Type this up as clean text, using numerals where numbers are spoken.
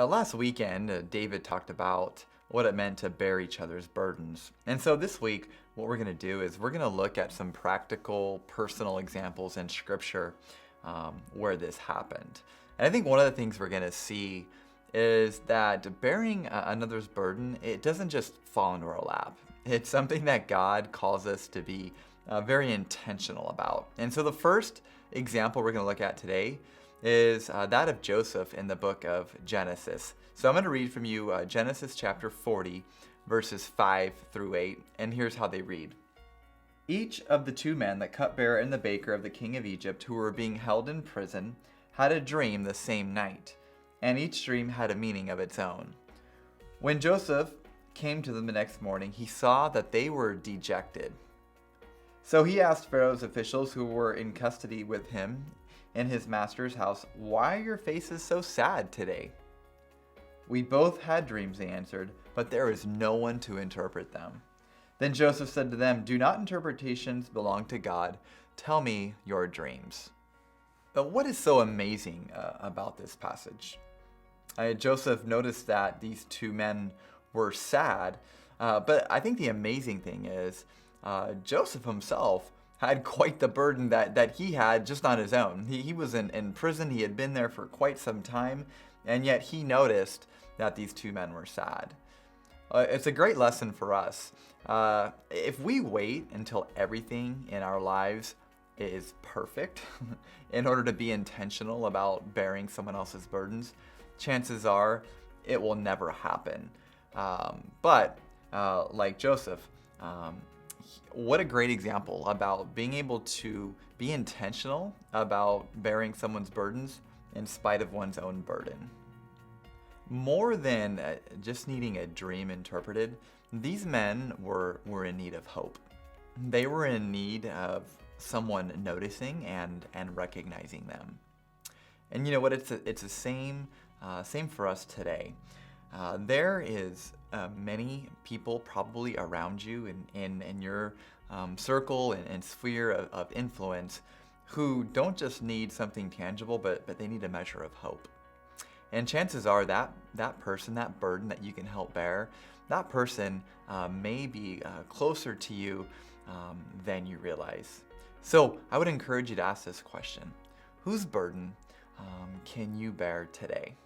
Last weekend, David talked about what it meant to bear each other's burdens. And so this week, what we're going to do is we're going to look at some practical, personal examples in Scripture where this happened. And I think one of the things we're going to see is that bearing another's burden, it doesn't just fall into our lap. It's something that God calls us to be very intentional about. And so the first example we're going to look at today is that of Joseph in the book of Genesis. So I'm going to read from you Genesis chapter 40, verses 5 through 8, and here's how they read. Each of the two men, the cupbearer and the baker of the king of Egypt, who were being held in prison, had a dream the same night, and each dream had a meaning of its own. When Joseph came to them the next morning, he saw that they were dejected. So he asked Pharaoh's officials who were in custody with him in his master's house, "Why are your faces so sad today?" "We both had dreams," they answered, "but there is no one to interpret them." Then Joseph said to them, "Do not interpretations belong to God? Tell me your dreams." But what is so amazing about this passage? Joseph noticed that these two men were sad, but I think the amazing thing is Joseph himself had quite the burden that he had just on his own. He was in prison. He had been there for quite some time, and yet he noticed that these two men were sad. It's a great lesson for us. If we wait until everything in our lives is perfect in order to be intentional about bearing someone else's burdens, chances are it will never happen. But like Joseph, what a great example about being able to be intentional about bearing someone's burdens in spite of one's own burden. More than just needing a dream interpreted, these men were in need of hope. They were in need of someone noticing and recognizing them. And you know what? It's the same for us today. There is many people probably around you in your circle and sphere of influence who don't just need something tangible, but they need a measure of hope. And chances are that person, that burden that you can help bear, that person may be closer to you than you realize. So I would encourage you to ask this question: whose burden can you bear today?